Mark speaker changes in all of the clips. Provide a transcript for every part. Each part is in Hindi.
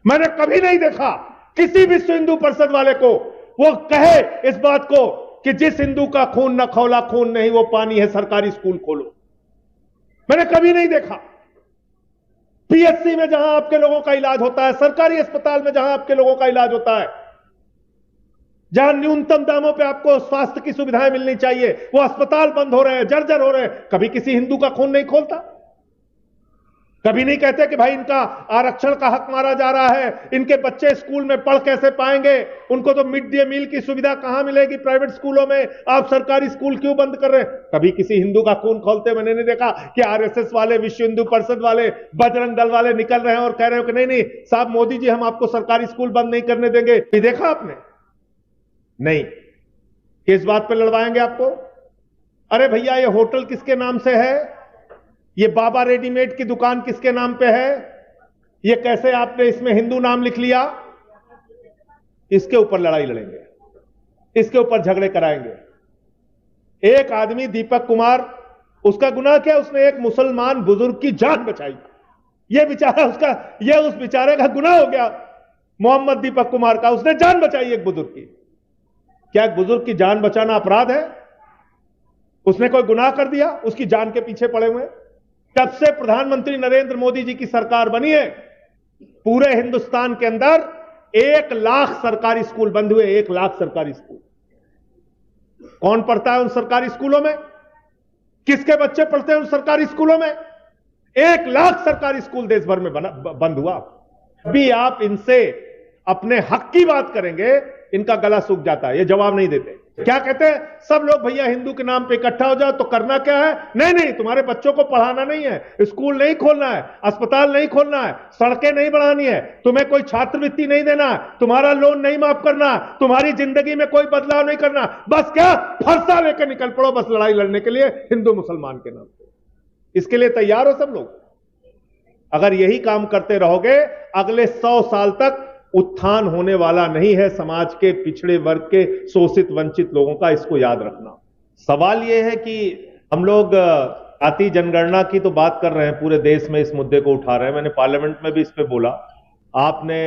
Speaker 1: मैंने कभी नहीं देखा किसी विश्व हिंदू परिषद वाले को वो कहे इस बात को कि जिस हिंदू का खून न खौला खून नहीं वो पानी है, सरकारी स्कूल खोलो। मैंने कभी नहीं देखा। पीएचसी में जहां आपके लोगों का इलाज होता है, सरकारी अस्पताल में जहां आपके लोगों का इलाज होता है, जहां न्यूनतम दामों पे आपको स्वास्थ्य की सुविधाएं मिलनी चाहिए, वो अस्पताल बंद हो रहे हैं, जर्जर हो रहे हैं। कभी किसी हिंदू का खून नहीं खोलता। कभी नहीं कहते कि भाई इनका आरक्षण का हक मारा जा रहा है, इनके बच्चे स्कूल में पढ़ कैसे पाएंगे, उनको तो मिड डे मील की सुविधा कहां मिलेगी प्राइवेट स्कूलों में, आप सरकारी स्कूल क्यों बंद कर रहे हैं। कभी किसी हिंदू का खून खोलते मैंने नहीं देखा कि आरएसएस वाले, विश्व हिंदू परिषद वाले, बजरंग दल वाले निकल रहे हैं और कह रहे हो कि नहीं नहीं साहब मोदी जी हम आपको सरकारी स्कूल बंद नहीं करने देंगे। ये देखा आपने? नहीं। किस बात पर लड़वाएंगे आपको? अरे भैया ये होटल किसके नाम से है, ये बाबा रेडीमेड की दुकान किसके नाम पे है, ये कैसे आपने इसमें हिंदू नाम लिख लिया, इसके ऊपर लड़ाई लड़ेंगे, इसके ऊपर झगड़े कराएंगे। एक आदमी दीपक कुमार, उसका गुनाह क्या? उसने एक मुसलमान बुजुर्ग की जान बचाई। ये बेचारा उसका, ये उस बेचारे का गुनाह हो गया, मोहम्मद दीपक कुमार का। उसने जान बचाई एक बुजुर्ग की। क्या एक बुजुर्ग की जान बचाना अपराध है? उसने कोई गुनाह कर दिया? उसकी जान के पीछे पड़े हुए। जब से प्रधानमंत्री नरेंद्र मोदी जी की सरकार बनी है, पूरे हिंदुस्तान के अंदर 1 लाख सरकारी स्कूल बंद हुए। 1 लाख सरकारी स्कूल। कौन पढ़ता है उन सरकारी स्कूलों में? किसके बच्चे पढ़ते हैं उन सरकारी स्कूलों में? 1 लाख सरकारी स्कूल देश भर में बंद हुआ। अभी आप इनसे अपने हक की बात करेंगे, इनका गला सूख जाता है, ये जवाब नहीं देते। क्या कहते हैं? सब लोग भैया हिंदू के नाम पे इकट्ठा हो जाओ। तो करना क्या है? नहीं नहीं, तुम्हारे बच्चों को पढ़ाना नहीं है, स्कूल नहीं खोलना है, अस्पताल नहीं खोलना है, सड़कें नहीं बढ़ानी है, तुम्हें कोई छात्रवृत्ति नहीं देना, तुम्हारा लोन नहीं माफ करना, तुम्हारी जिंदगी में कोई बदलाव नहीं करना। बस क्या फरसा लेकर निकल पड़ो, बस लड़ाई लड़ने के लिए हिंदू मुसलमान के नाम पे। इसके लिए तैयार हो सब लोग? अगर यही काम करते रहोगे, अगले 100 साल तक उत्थान होने वाला नहीं है समाज के पिछड़े वर्ग के, शोषित वंचित लोगों का। इसको याद रखना। सवाल यह है कि हम लोग जाति जनगणना की तो बात कर रहे हैं, पूरे देश में इस मुद्दे को उठा रहे हैं। मैंने पार्लियामेंट में भी इस पे बोला। आपने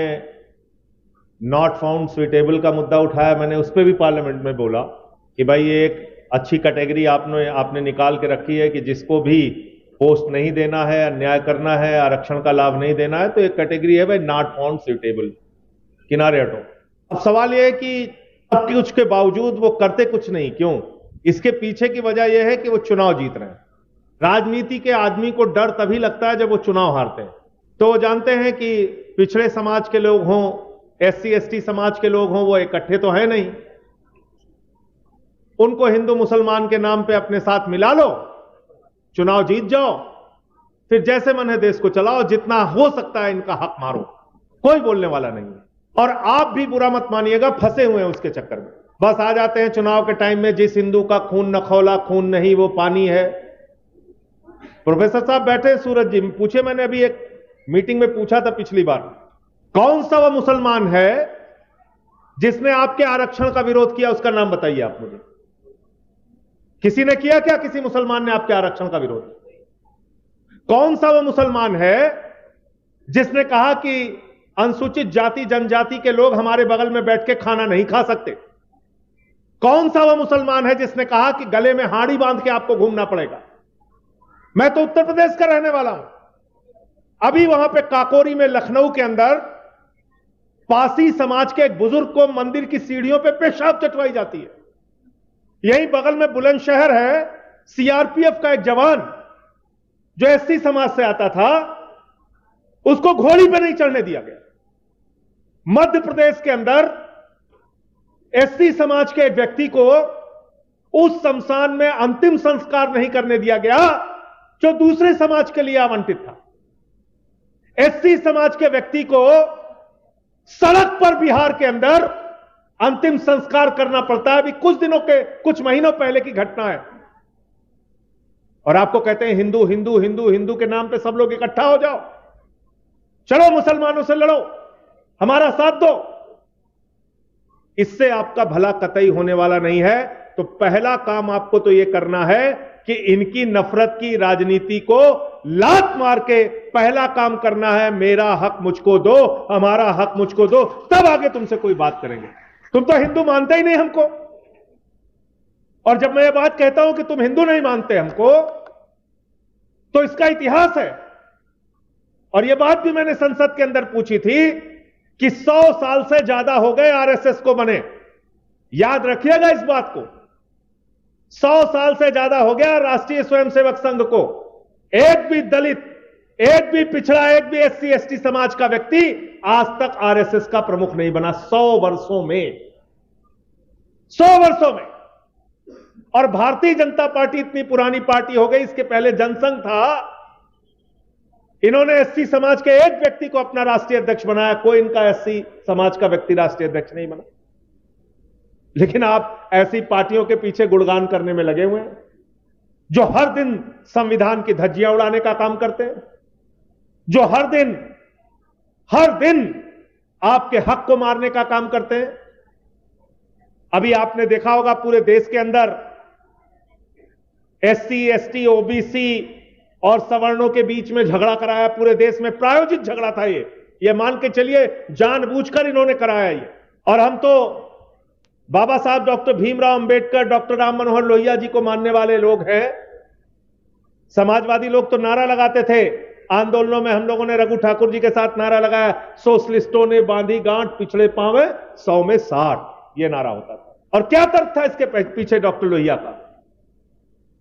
Speaker 1: नॉट फाउंड सुइटेबल का मुद्दा उठाया, मैंने उस पर भी पार्लियामेंट में बोला कि भाई ये एक अच्छी कैटेगरी आपने निकाल के रखी है कि जिसको भी पोस्ट नहीं देना है, अन्याय करना है, आरक्षण का लाभ नहीं देना है, तो एक कैटेगरी है भाई नॉट फाउंड सुइटेबल, किनारे हटो। अब सवाल यह है कि अब कुछ के बावजूद वो करते कुछ नहीं, क्यों? इसके पीछे की वजह यह है कि वो चुनाव जीत रहे हैं। राजनीति के आदमी को डर तभी लगता है जब वो चुनाव हारते हैं। तो वो जानते हैं कि पिछड़े समाज के लोग हों, SC ST समाज के लोग हों, वो इकट्ठे तो है नहीं, उनको हिंदू मुसलमान के नाम पे अपने साथ मिला लो, चुनाव जीत जाओ, फिर जैसे मन है देश को चलाओ, जितना हो सकता है इनका हक मारो, कोई बोलने वाला नहीं है। और आप भी बुरा मत मानिएगा, फंसे हुए हैं उसके चक्कर में। बस आ जाते हैं चुनाव के टाइम में, जिस हिंदू का खून न खौला खून नहीं वो पानी है। प्रोफेसर साहब बैठे हैं, सूरज जी पूछे, मैंने अभी एक मीटिंग में पूछा था पिछली बार, कौन सा वो मुसलमान है जिसने आपके आरक्षण का विरोध किया? उसका नाम बताइए आप मुझे। किसी ने किया क्या? किसी मुसलमान ने आपके आरक्षण का विरोध? कौन सा वो मुसलमान है जिसने कहा कि अनुसूचित जाति जनजाति के लोग हमारे बगल में बैठ के खाना नहीं खा सकते? कौन सा वो मुसलमान है जिसने कहा कि गले में हाड़ी बांध के आपको घूमना पड़ेगा? मैं तो उत्तर प्रदेश का रहने वाला हूं। अभी वहां पे काकोरी में, लखनऊ के अंदर, पासी समाज के एक बुजुर्ग को मंदिर की सीढ़ियों पे पेशाब चटवाई जाती है। यही बगल में बुलंदशहर है, CRPF का एक जवान जो SC समाज से आता था, उसको घोड़ी पे नहीं चढ़ने दिया गया। मध्य प्रदेश के अंदर SC समाज के एक व्यक्ति को उस शमशान में अंतिम संस्कार नहीं करने दिया गया जो दूसरे समाज के लिए आवंटित था। SC समाज के व्यक्ति को सड़क पर बिहार के अंदर अंतिम संस्कार करना पड़ता है। अभी कुछ महीनों पहले की घटना है। और आपको कहते हैं हिंदू हिंदू हिंदू हिंदू के नाम पे सब लोग इकट्ठा हो जाओ, चलो मुसलमानों से लड़ो, हमारा साथ दो। इससे आपका भला कतई होने वाला नहीं है। तो पहला काम आपको तो यह करना है कि इनकी नफरत की राजनीति को लात मार के पहला काम करना है, मेरा हक मुझको दो, हमारा हक मुझको दो, तब आगे तुमसे कोई बात करेंगे। तुम तो हिंदू मानते ही नहीं हमको, और जब मैं ये बात कहता हूं कि तुम हिंदू नहीं मानते हमको, तो इसका इतिहास है। और यह बात भी मैंने संसद के अंदर पूछी थी कि 100 साल से ज्यादा हो गए आरएसएस को बने, याद रखिएगा इस बात को। 100 साल से ज्यादा हो गया राष्ट्रीय स्वयंसेवक संघ को। एक भी दलित, एक भी पिछड़ा, एक भी एससी एसटी समाज का व्यक्ति आज तक आरएसएस का प्रमुख नहीं बना। 100 वर्षों में, 100 वर्षों में। और भारतीय जनता पार्टी इतनी पुरानी पार्टी हो गई, इसके पहले जनसंघ था, इन्होंने एससी समाज के एक व्यक्ति को अपना राष्ट्रीय अध्यक्ष बनाया, कोई इनका एससी समाज का व्यक्ति राष्ट्रीय अध्यक्ष नहीं बना। लेकिन आप ऐसी पार्टियों के पीछे गुणगान करने में लगे हुए हैं जो हर दिन संविधान की धज्जियां उड़ाने का काम करते हैं, जो हर दिन आपके हक को मारने का काम करते हैं। अभी आपने देखा होगा पूरे देश के अंदर एससी, एसटी, ओबीसी और सवर्णों के बीच में झगड़ा कराया, पूरे देश में प्रायोजित झगड़ा था ये मान के चलिए जानबूझकर इन्होंने कराया ये। और हम तो बाबा साहब डॉक्टर भीमराव अंबेडकर, डॉक्टर राम मनोहर लोहिया जी को मानने वाले लोग हैं। समाजवादी लोग तो नारा लगाते थे आंदोलनों में, हम लोगों ने रघु ठाकुर जी के साथ नारा लगाया, सोशलिस्टों ने बांधी गांठ, पिछड़े पांवे 100 में 60, ये नारा होता था। और क्या तर्क था इसके पीछे डॉक्टर लोहिया का,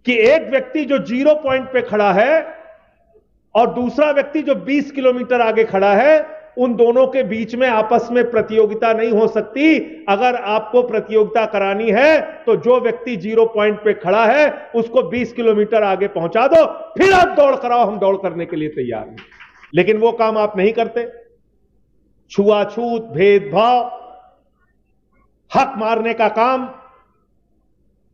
Speaker 1: कि एक व्यक्ति जो 0 पॉइंट पे खड़ा है और दूसरा व्यक्ति जो 20 किलोमीटर आगे खड़ा है, उन दोनों के बीच में आपस में प्रतियोगिता नहीं हो सकती। अगर आपको प्रतियोगिता करानी है तो जो व्यक्ति 0 पॉइंट पे खड़ा है उसको 20 किलोमीटर आगे पहुंचा दो, फिर आप दौड़ कराओ, हम दौड़ करने के लिए तैयार हैं। लेकिन वो काम आप नहीं करते। छुआछूत, भेदभाव, हक मारने का काम।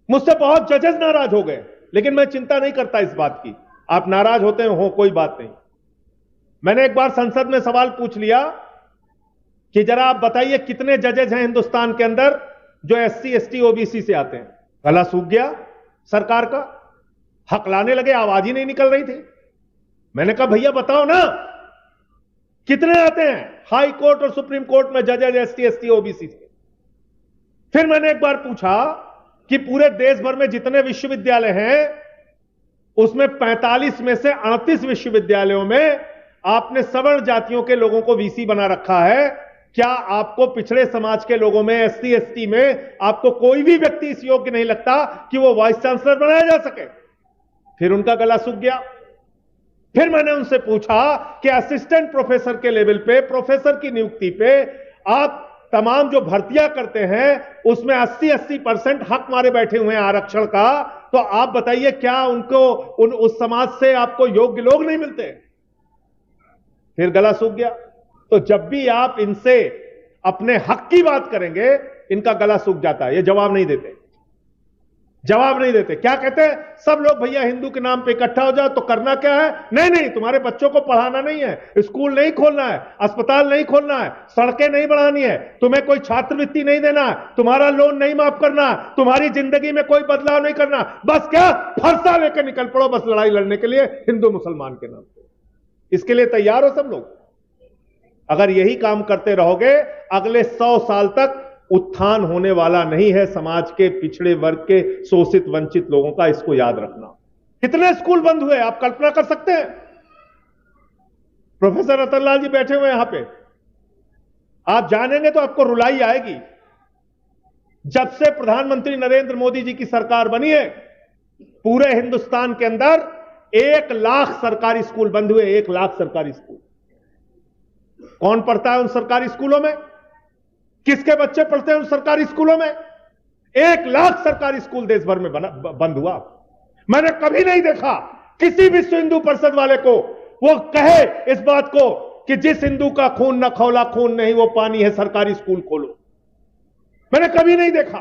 Speaker 1: मुझसे बहुत जजेस नाराज हो गए, लेकिन मैं चिंता नहीं करता इस बात की। आप नाराज होते हो, कोई बात नहीं। मैंने एक बार संसद में सवाल पूछ लिया कि जरा आप बताइए कितने जजेस हैं हिंदुस्तान के अंदर जो एससी, एसटी, ओबीसी से आते हैं। गला सूख गया सरकार का, हकलाने लगे, आवाज ही नहीं निकल रही थी। मैंने कहा भैया बताओ ना कितने आते हैं हाई कोर्ट और सुप्रीम कोर्ट में जजेस एसटी, एसटी, ओबीसी से। फिर मैंने एक बार पूछा कि पूरे देश भर में जितने विश्वविद्यालय हैं उसमें 45 में से 38 विश्वविद्यालयों में आपने सवर्ण जातियों के लोगों को वीसी बना रखा है। क्या आपको पिछड़े समाज के लोगों में, एससी, एसटी में आपको कोई भी व्यक्ति इस योग्य नहीं लगता कि वो वाइस चांसलर बनाया जा सके? फिर उनका गला सूख गया। फिर मैंने उनसे पूछा कि असिस्टेंट प्रोफेसर के लेवल पे, प्रोफेसर की नियुक्ति पे आप तमाम जो भर्तियां करते हैं उसमें 80% हक मारे बैठे हुए हैं आरक्षण का, तो आप बताइए क्या उनको उस समाज से आपको योग्य लोग नहीं मिलते? फिर गला सूख गया। तो जब भी आप इनसे अपने हक की बात करेंगे इनका गला सूख जाता है, ये जवाब नहीं देते। क्या कहते हैं? सब लोग भैया हिंदू के नाम पे इकट्ठा हो जाओ, तो करना क्या है? नहीं, तुम्हारे बच्चों को पढ़ाना नहीं है, स्कूल नहीं खोलना है, अस्पताल नहीं खोलना है, सड़कें नहीं बढ़ानी है, तुम्हें कोई छात्रवृत्ति नहीं देना है, तुम्हारा लोन नहीं माफ करना है, तुम्हारी जिंदगी में कोई बदलाव नहीं करना। बस क्या फरसा लेकर निकल पड़ो बस लड़ाई लड़ने के लिए हिंदू मुसलमान के नाम पे। इसके लिए तैयार हो सब लोग? अगर यही काम करते रहोगे अगले 100 साल तक उत्थान होने वाला नहीं है समाज के पिछड़े वर्ग के, शोषित वंचित लोगों का। इसको याद रखना। कितने स्कूल बंद हुए आप कल्पना कर सकते हैं? प्रोफेसर रतन लाल जी बैठे हुए यहां पे, आप जानेंगे तो आपको रुलाई आएगी। जब से प्रधानमंत्री नरेंद्र मोदी जी की सरकार बनी है पूरे हिंदुस्तान के अंदर 1 लाख सरकारी स्कूल बंद हुए। 1 लाख सरकारी स्कूल। कौन पढ़ता है उन सरकारी स्कूलों में? किसके बच्चे पढ़ते हैं उन सरकारी स्कूलों में? 1 लाख सरकारी स्कूल देश भर में बंद हुआ। मैंने कभी नहीं देखा किसी विश्व हिंदू परिषद वाले को वो कहे इस बात को कि जिस हिंदू का खून न खौला खून नहीं वो पानी है, सरकारी स्कूल खोलो। मैंने कभी नहीं देखा।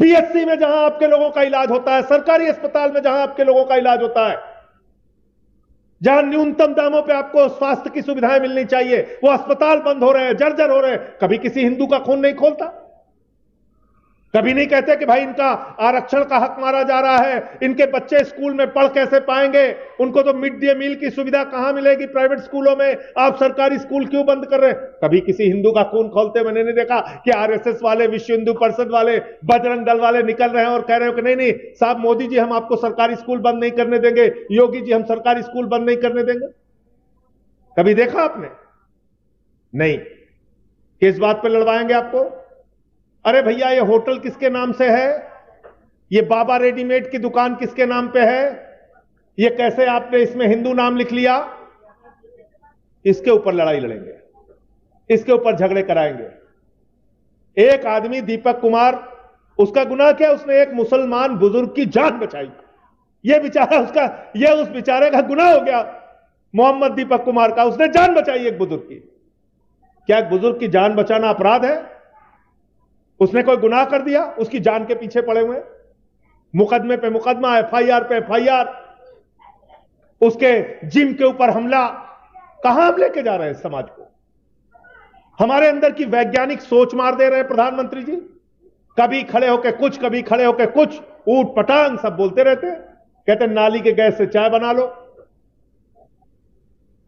Speaker 1: पीएचसी में जहां आपके लोगों का इलाज होता है, सरकारी अस्पताल में जहां आपके लोगों का इलाज होता है, जहां न्यूनतम दामों पे आपको स्वास्थ्य की सुविधाएं मिलनी चाहिए, वो अस्पताल बंद हो रहे हैं, जर्जर हो रहे हैं। कभी किसी हिंदू का खून नहीं खोलता? कभी नहीं कहते कि भाई इनका आरक्षण का हक मारा जा रहा है, इनके बच्चे स्कूल में पढ़ कैसे पाएंगे, उनको तो मिड डे मील की सुविधा कहां मिलेगी प्राइवेट स्कूलों में, आप सरकारी स्कूल क्यों बंद कर रहे हैं। कभी किसी हिंदू का खून खौलते मैंने नहीं देखा कि आरएसएस वाले, विश्व हिंदू परिषद वाले, बजरंग दल वाले निकल रहे हैं और कह रहे हो कि नहीं नहीं साहब मोदी जी हम आपको सरकारी स्कूल बंद नहीं करने देंगे, योगी जी हम सरकारी स्कूल बंद नहीं करने देंगे। कभी देखा आपने? नहीं। किस बात पर लड़वाएंगे आपको? अरे भैया ये होटल किसके नाम से है, ये बाबा रेडीमेड की दुकान किसके नाम पे है, ये कैसे आपने इसमें हिंदू नाम लिख लिया, इसके ऊपर लड़ाई लड़ेंगे, इसके ऊपर झगड़े कराएंगे। एक आदमी दीपक कुमार, उसका गुनाह क्या, उसने एक मुसलमान बुजुर्ग की जान बचाई, ये बेचारा उसका, ये उस बेचारे का गुनाह हो गया, मोहम्मद दीपक कुमार का, उसने जान बचाई एक बुजुर्ग की। क्या एक बुजुर्ग की जान बचाना अपराध है? उसने कोई गुनाह कर दिया, उसकी जान के पीछे पड़े हुए, मुकदमे पे मुकदमा, एफआईआर पे एफआईआर, उसके जिम के ऊपर हमला। कहां हम लेके जा रहे हैं समाज को? हमारे अंदर की वैज्ञानिक सोच मार दे रहे हैं प्रधानमंत्री जी। कभी खड़े होके कुछ, कभी खड़े होके कुछ, ऊट पटांग सब बोलते रहते हैं, कहते नाली के गैस से चाय बना लो।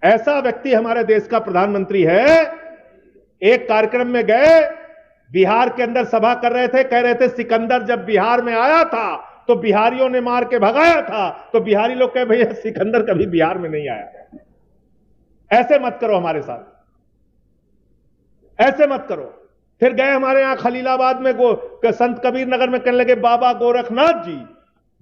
Speaker 1: ऐसा व्यक्ति हमारे देश का प्रधानमंत्री है। एक कार्यक्रम में गए, बिहार के अंदर सभा कर रहे थे, कह रहे थे सिकंदर जब बिहार में आया था तो बिहारियों ने मार के भगाया था, तो बिहारी लोग कहे भैया सिकंदर कभी बिहार में नहीं आया। ऐसे मत करो हमारे साथ, ऐसे मत करो। फिर गए हमारे यहां खलीलाबाद में संत कबीर नगर में, कहने लगे बाबा गोरखनाथ जी,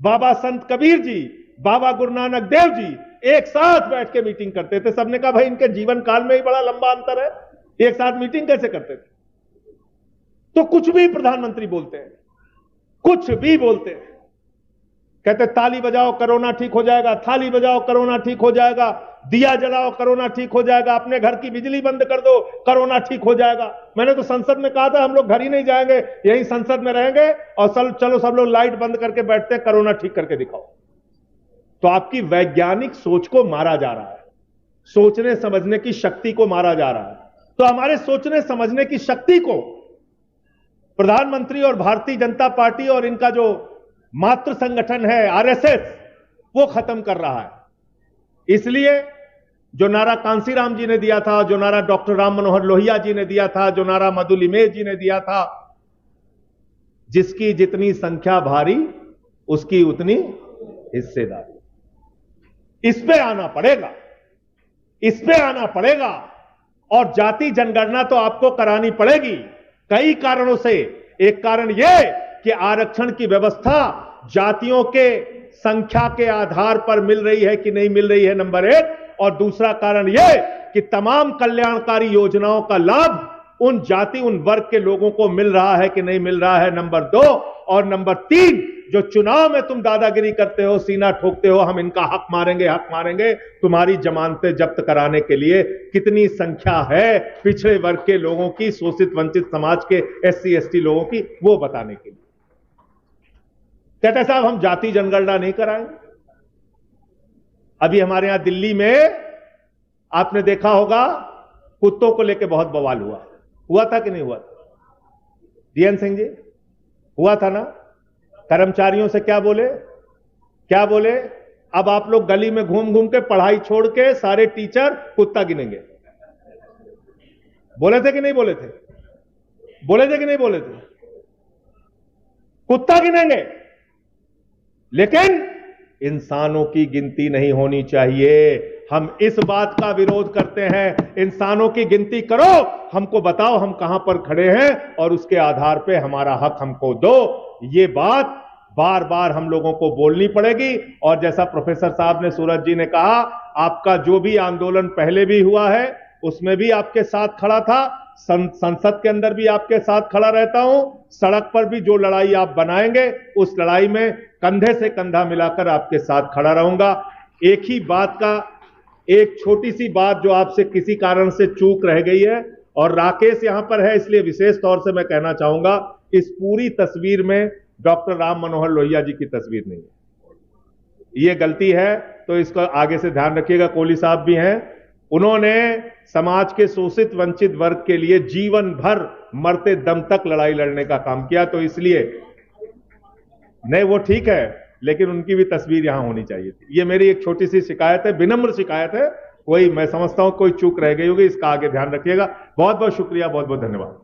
Speaker 1: बाबा संत कबीर जी, बाबा गुरु नानक देव जी एक साथ बैठ के मीटिंग करते थे। सबने कहा भाई इनके जीवन काल में ही बड़ा लंबा अंतर है, एक साथ मीटिंग कैसे करते थे? तो कुछ भी प्रधानमंत्री बोलते हैं, कुछ भी बोलते हैं, कहते ताली बजाओ कोरोना ठीक हो जाएगा, थाली बजाओ कोरोना ठीक हो जाएगा, दिया जलाओ कोरोना ठीक हो जाएगा, अपने घर की बिजली बंद कर दो कोरोना ठीक हो जाएगा। मैंने तो संसद में कहा था हम लोग घर ही नहीं जाएंगे, यही संसद में रहेंगे और चलो सब लोग लाइट बंद करके बैठते हैं, कोरोना ठीक करके दिखाओ। तो आपकी वैज्ञानिक सोच को मारा जा रहा है, सोचने समझने की शक्ति को मारा जा रहा है। तो हमारे सोचने समझने की शक्ति को प्रधानमंत्री और भारतीय जनता पार्टी और इनका जो मातृ संगठन है आरएसएस, वो खत्म कर रहा है। इसलिए जो नारा कांसीराम जी ने दिया था, जो नारा डॉक्टर राम मनोहर लोहिया जी ने दिया था, जो नारा मधु लिमये जी ने दिया था, जिसकी जितनी संख्या भारी उसकी उतनी हिस्सेदारी, इस पे आना पड़ेगा, इस पे आना पड़ेगा। और जाति जनगणना तो आपको करानी पड़ेगी कई कारणों से। एक कारण यह कि आरक्षण की व्यवस्था जातियों के संख्या के आधार पर मिल रही है कि नहीं मिल रही है, नंबर एक। और दूसरा कारण यह कि तमाम कल्याणकारी योजनाओं का लाभ उन जाति, उन वर्ग के लोगों को मिल रहा है कि नहीं मिल रहा है, नंबर दो। और नंबर तीन, जो चुनाव में तुम दादागिरी करते हो, सीना ठोकते हो, हम इनका हक मारेंगे, तुम्हारी जमानतें जब्त कराने के लिए कितनी संख्या है पिछड़े वर्ग के लोगों की, शोषित वंचित समाज के एससी एसटी लोगों की, वो बताने के लिए। कहते साहब हम जाति जनगणना नहीं कराएंगे। अभी हमारे यहां दिल्ली में आपने देखा होगा, कुत्तों को लेकर बहुत बवाल हुआ था कि नहीं हुआ? DN सिंह जी, हुआ था ना? कर्मचारियों से क्या बोले, अब आप लोग गली में घूम घूम के पढ़ाई छोड़ के सारे टीचर कुत्ता गिनेंगे। बोले थे कि नहीं बोले थे? बोले थे कि नहीं बोले थे? कुत्ता गिनेंगे, लेकिन इंसानों की गिनती नहीं होनी चाहिए। हम इस बात का विरोध करते हैं, इंसानों की गिनती करो, हमको बताओ हम कहां पर खड़े हैं और उसके आधार पे हमारा हक हमको दो। ये बात बार बार हम लोगों को बोलनी पड़ेगी। और जैसा प्रोफेसर साहब ने, सूरज जी ने कहा, आपका जो भी आंदोलन पहले भी हुआ है उसमें भी आपके साथ खड़ा था, संसद के अंदर भी आपके साथ खड़ा रहता हूं, सड़क पर भी जो लड़ाई आप बनाएंगे उस लड़ाई में कंधे से कंधा मिलाकर आपके साथ खड़ा रहूंगा। एक ही बात का, एक छोटी सी बात जो आपसे किसी कारण से चूक रह गई है, और राकेश यहां पर है इसलिए विशेष तौर से मैं कहना चाहूंगा, इस पूरी तस्वीर में डॉक्टर राम मनोहर लोहिया जी की तस्वीर नहीं है। ये गलती है तो इसको आगे से ध्यान रखिएगा। कोहली साहब भी हैं, उन्होंने समाज के शोषित वंचित वर्ग के लिए जीवन भर मरते दम तक लड़ाई लड़ने का काम किया। तो इसलिए नहीं, वो ठीक है, लेकिन उनकी भी तस्वीर यहां होनी चाहिए थी। ये मेरी एक छोटी सी शिकायत है, विनम्र शिकायत है। कोई, मैं समझता हूं कोई चूक रह गई होगी, इसका आगे ध्यान रखिएगा। बहुत बहुत शुक्रिया, बहुत बहुत धन्यवाद।